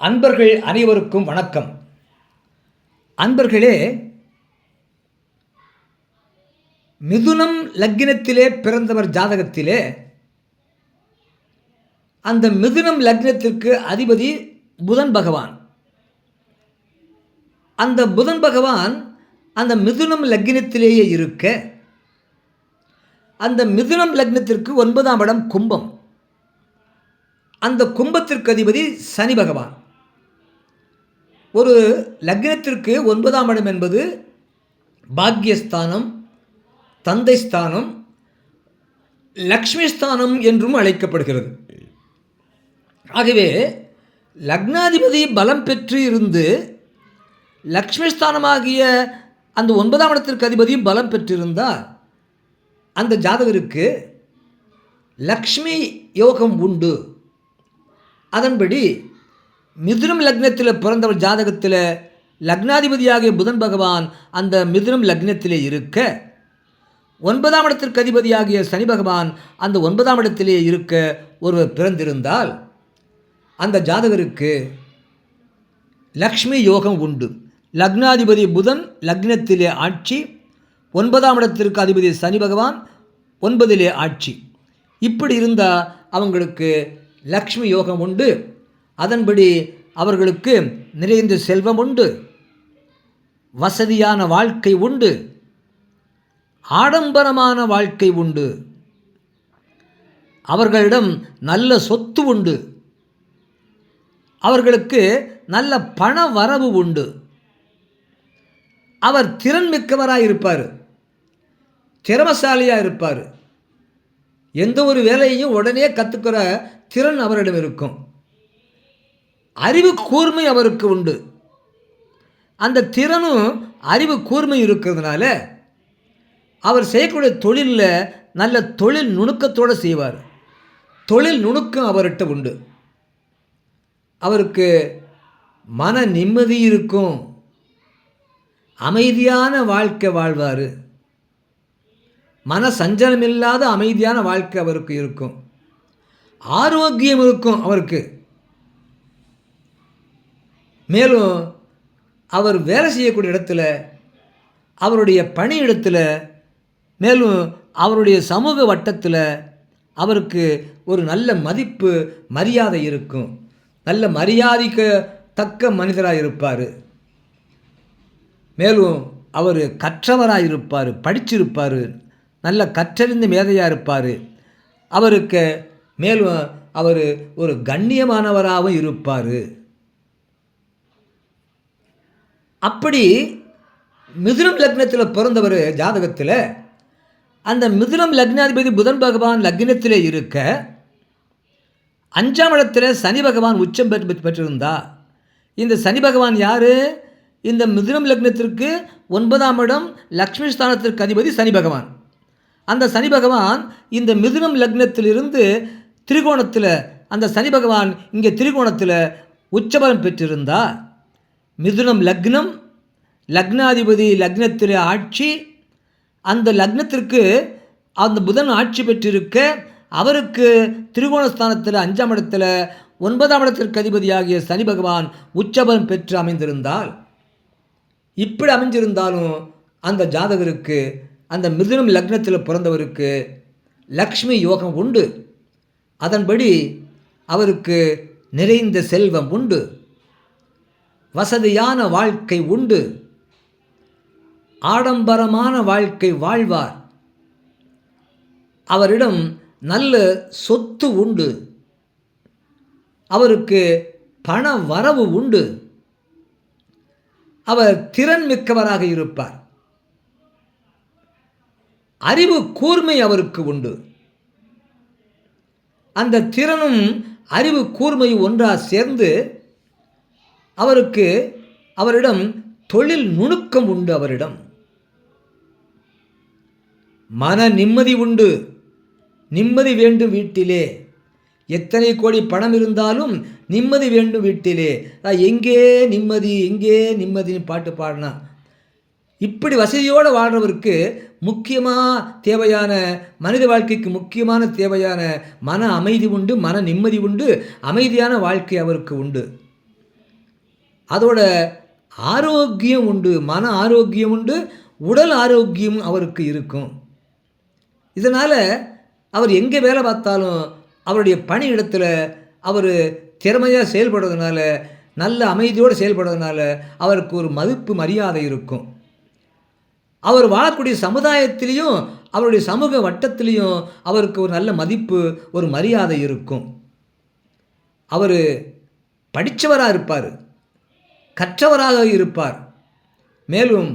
அன்பர்கள் அனைவருக்கும் வணக்கம். அன்பர்களே, மிதுனம் லக்னத்திலே பிறந்தவர் ஜாதகத்திலே அந்த மிதுனம் லக்னத்திற்கு அதிபதி புதன் பகவான். அந்த புதன் பகவான் அந்த மிதுனம் லக்னத்திலேயே இருக்க, அந்த மிதுனம் லக்னத்திற்கு 9ஆம் இடம் கும்பம். அந்த கும்பத்திற்கு அதிபதி சனி பகவான். ஒரு லக்னத்திற்கு 9ஆம் இடம் என்பது பாக்யஸ்தானம், தந்தை ஸ்தானம், லக்ஷ்மி ஸ்தானம் என்றும் அழைக்கப்படுகிறது. ஆகவே லக்னாதிபதி பலம் பெற்று இருந்து லக்ஷ்மி ஸ்தானமாகிய அந்த 9ஆம் இடத்திற்கு அதிபதி பலம் பெற்றிருந்தால் அந்த ஜாதகருக்கு லக்ஷ்மி யோகம் உண்டு. அதன்படி மிதுனம் லக்னத்தில் பிறந்தவர் ஜாதகத்தில் லக்னாதிபதியாகிய புதன் பகவான் அந்த மிதுனம் லக்னத்திலே இருக்க, 9ஆம் இடத்திற்கு அதிபதியாகிய சனி பகவான் அந்த 9ஆம் இடத்திலே இருக்க ஒருவர் பிறந்திருந்தால் அந்த ஜாதகருக்கு லக்ஷ்மி யோகம் உண்டு. லக்னாதிபதி புதன் லக்னத்திலே ஆட்சி, 9ஆம் இடத்திற்கு அதிபதி சனி பகவான் 9லே ஆட்சி. இப்படி இருந்தால் அவங்களுக்கு லக்ஷ்மி யோகம் உண்டு. அதன்படி அவர்களுக்கு நிறைந்த செல்வம் உண்டு, வசதியான வாழ்க்கை உண்டு, ஆடம்பரமான வாழ்க்கை உண்டு, அவர்களிடம் நல்ல சொத்து உண்டு, அவர்களுக்கு நல்ல பண வரவு உண்டு. அவர் திறன் மிக்கவராக இருப்பார், திறமசாலியாக இருப்பார். எந்த ஒரு வேலையையும் உடனே கற்றுக்கிற திறன் அவரிடம் இருக்கும். அறிவு கூர்மை அவருக்கு உண்டு. அந்த திறனும் அறிவு கூர்மை இருக்கிறதுனால அவர் செய்யக்கூடிய தொழிலில் நல்ல தொழில் நுணுக்கத்தோடு செய்வார். தொழில் நுணுக்கம் அவர்கிட்ட உண்டு. அவருக்கு மன நிம்மதி இருக்கும், அமைதியான வாழ்க்கை வாழ்வார். மன சஞ்சலம் இல்லாத அமைதியான வாழ்க்கை அவருக்கு இருக்கும். ஆரோக்கியம் இருக்கும் அவருக்கு. மேலும் அவர் வேலை செய்யக்கூடிய இடத்துல, அவருடைய பணி இடத்துல, மேலும் அவருடைய சமூக வட்டத்தில் அவருக்கு ஒரு நல்ல மதிப்பு மரியாதை இருக்கும். நல்ல மரியாதைக்கு தக்க மனிதராக இருப்பார். மேலும் அவர் கற்றவராக இருப்பார், படிச்சிருப்பார், நல்ல கற்றறிந்த மேதையாக இருப்பார். அவருக்கு மேலும் அவர் ஒரு கண்ணியமானவராகவும் இருப்பார். அப்படி மிதுனம் லக்னத்தில் பிறந்தவர் ஜாதகத்தில் அந்த மிதுனம் லக்னாதிபதி புதன் பகவான் லக்னத்திலே இருக்க, 5ஆம் இடத்தில் சனி பகவான் உச்சம் பெற்றிருந்தா, இந்த சனி பகவான் யார்? இந்த மிதுனம் லக்னத்திற்கு 9ஆம் இடம் லக்ஷ்மி ஸ்தானத்திற்கு அதிபதி சனி பகவான். அந்த சனி பகவான் இந்த மிதுனம் லக்னத்திலிருந்து திரிகோணத்தில், அந்த சனி பகவான் இங்கே திரிகோணத்தில் உச்சபலம் பெற்றிருந்தா, மிதுனம் லக்னம், லக்னாதிபதி லக்னத்தில் ஆட்சி, அந்த லக்னத்திற்கு அந்த புதன் ஆட்சி பெற்றிருக்க, அவருக்கு திரிகோணஸ்தானத்தில் 5ஆம் இடத்தில் 9ஆம் இடத்திற்கு அதிபதியாகிய சனி பகவான் உச்சபலம் பெற்று அமைந்திருந்தால், இப்படி அமைஞ்சிருந்தாலும் அந்த ஜாதகருக்கு, அந்த மிதுனம் லக்னத்தில் பிறந்தவருக்கு லக்ஷ்மி யோகம் உண்டு. அதன்படி அவருக்கு நிறைந்த செல்வம் உண்டு, வசதியான வாழ்க்கை உண்டு, ஆடம்பரமான வாழ்க்கை வாழ்வார். அவரிடம் நல்ல சொத்து உண்டு, அவருக்கு பண வரவு உண்டு, அவர் திறன் மிக்கவராக இருப்பார். அறிவு கூர்மை அவருக்கு உண்டு. அந்த திறனும் அறிவு கூர்மையும் ஒன்றாக சேர்ந்து அவரிடம் தொழில் நுணுக்கம் உண்டு. அவரிடம் மன நிம்மதி உண்டு. நிம்மதி வேண்டும் வீட்டிலே. எத்தனை கோடி பணம் இருந்தாலும் நிம்மதி வேண்டும் வீட்டிலே. எங்கே நிம்மதி, எங்கே நிம்மதின்னு பாட்டு பாடினா, இப்படி வசதியோடு வாழ்கிறவருக்கு முக்கியமாக தேவையான மனித வாழ்க்கைக்கு முக்கியமான தேவையான மன அமைதி உண்டு, மன நிம்மதி உண்டு, அமைதியான வாழ்க்கை அவருக்கு உண்டு. அதோட ஆரோக்கியம் உண்டு, மன ஆரோக்கியம் உண்டு, உடல் ஆரோக்கியம் அவருக்கு இருக்கும். இதனால் அவர் எங்கே வேலை பார்த்தாலும் அவருடைய பணியிடத்தில் அவர் திறமையாக செயல்படுறதுனால, நல்ல அமைதியோடு செயல்படுறதுனால அவருக்கு ஒரு மதிப்பு மரியாதை இருக்கும். அவர் வாழக்கூடிய சமுதாயத்திலையும் அவருடைய சமூக வட்டத்திலையும் அவருக்கு ஒரு நல்ல மதிப்பு, ஒரு மரியாதை இருக்கும். அவர் படித்தவராக இருப்பார், கற்றவராக இருப்பார். மேலும்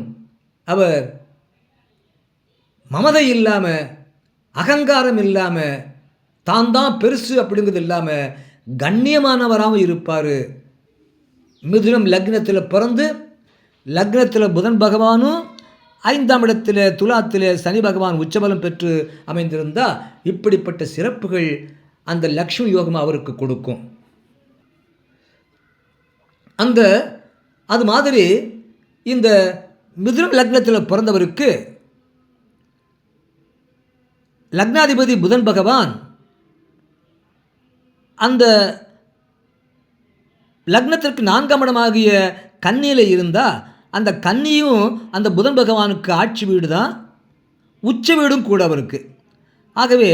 அவர் மமதை இல்லாமல், அகங்காரம் இல்லாமல், தான் தான் பெருசு அப்படிங்கிறது இல்லாமல் கண்ணியமானவராகவும் இருப்பார். மிதுனம் லக்னத்தில் பிறந்து லக்னத்தில் புதன் பகவானும் 5ஆம் இடத்தில் துலாத்தில் சனி பகவான் உச்சபலம் பெற்று அமைந்திருந்தால் இப்படிப்பட்ட சிறப்புகள் அந்த லக்ஷ்மி யோகம் அவருக்கு கொடுக்கும். அது மாதிரி இந்த மிதுனம் லக்னத்தில் பிறந்தவருக்கு லக்னாதிபதி புதன் பகவான் அந்த லக்னத்திற்கு 4ஆம் இடமாகிய கன்னியில் இருந்தால் அந்த கன்னியும் அந்த புதன் பகவானுக்கு ஆட்சி வீடு தான், உச்ச வீடும் கூட அவருக்கு. ஆகவே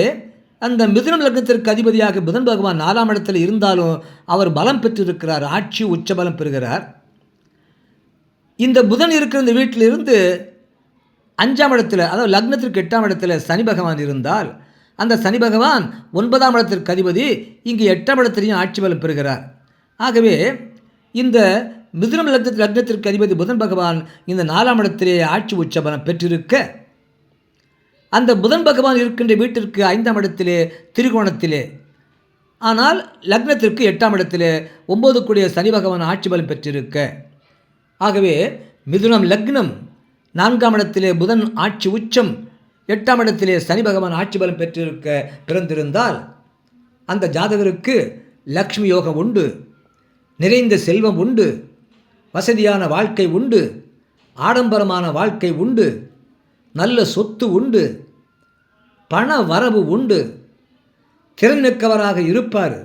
அந்த மிதுனம் லக்னத்திற்கு அதிபதியாக புதன் பகவான் 4ஆம் இடத்தில் இருந்தாலும் அவர் பலம் பெற்றிருக்கிறார், ஆட்சி உச்ச பலம் பெறுகிறார். இந்த புதன் இருக்கிற இந்த வீட்டிலிருந்து 5ஆம் இடத்துல, அதாவது லக்னத்திற்கு 8ஆம் இடத்துல சனி பகவான் இருந்தால் அந்த சனி பகவான் 9ஆம் இடத்திற்கு அதிபதி, இங்கு 8ஆம் இடத்திலையும் ஆட்சி பலம் பெறுகிறார். ஆகவே இந்த மிதுனம் லக்னத்திற்கு அதிபதி புதன் பகவான் இந்த 4ஆம் இடத்திலே ஆட்சி உச்ச பலம் பெற்றிருக்க, அந்த புதன் பகவான் இருக்கின்ற வீட்டிற்கு 5ஆம் இடத்திலே திரிகோணத்திலே, ஆனால் லக்னத்திற்கு 8ஆம் இடத்திலே 9 கூடிய சனி பகவான் ஆட்சி பலம் பெற்றிருக்க, ஆகவே மிதுனம் லக்னம் 4ஆம் இடத்திலே புதன் ஆட்சி உச்சம், 8ஆம் இடத்திலே சனி பகவான் ஆட்சி பலம் பெற்றிருக்க பிறந்திருந்தால் அந்த ஜாதகருக்கு லக்ஷ்மி யோகம் உண்டு, நிறைந்த செல்வம் உண்டு, வசதியான வாழ்க்கை உண்டு, ஆடம்பரமான வாழ்க்கை உண்டு, நல்ல சொத்து உண்டு, பண வரவு உண்டு, திறன்மிக்கவராக இருப்பார்,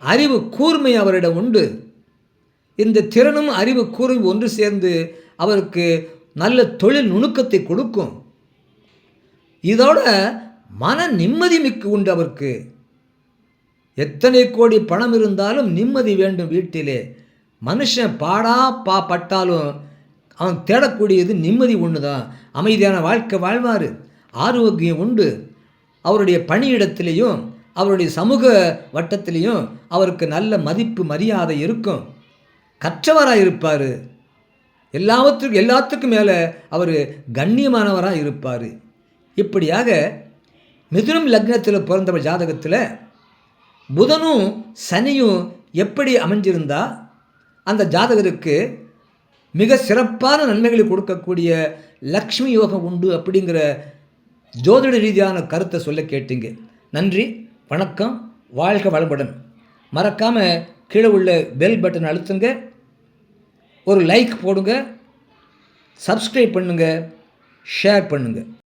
அறிவு கூர்மை அவரிடம் உண்டு. இந்த திறனும் அறிவு கூர்மை ஒன்று சேர்ந்து அவருக்கு நல்ல தொழில் நுணுக்கத்தை கொடுக்கும். இதோட மன நிம்மதி மிக்க உண்டு அவருக்கு. எத்தனை கோடி பணம் இருந்தாலும் நிம்மதி வேண்டும் வீட்டிலே. மனுஷன் பட்டாலும் அவன் தேடக்கூடியது நிம்மதி ஒன்று தான். அமைதியான வாழ்க்கை வாழ்வார், ஆரோக்கியம் உண்டு. அவருடைய பணியிடத்திலையும் அவருடைய சமூக வட்டத்திலையும் அவருக்கு நல்ல மதிப்பு மரியாதை இருக்கும். கற்றவராக இருப்பார், எல்லாத்துக்கும் மேலே அவர் கண்ணியமானவராக இருப்பார். இப்படியாக மிதுனம் லக்னத்தில் பிறந்தவர் ஜாதகத்தில் புதனும் சனியும் எப்படி அமைஞ்சிருந்தா அந்த ஜாதகருக்கு மிக சிறப்பான நன்மைகளை கொடுக்கக்கூடிய லக்ஷ்மி யோகம் உண்டு அப்படிங்கிற ஜோதிட ரீதியான கருத்தை சொல்ல கேட்டீங்க. நன்றி, வணக்கம், வாழ்க வளமுடன். மறக்காமல் கீழே உள்ள பெல் பட்டன் அழுத்துங்க, ஒரு லைக் போடுங்க, சப்ஸ்கிரைப் பண்ணுங்கள், ஷேர் பண்ணுங்கள்.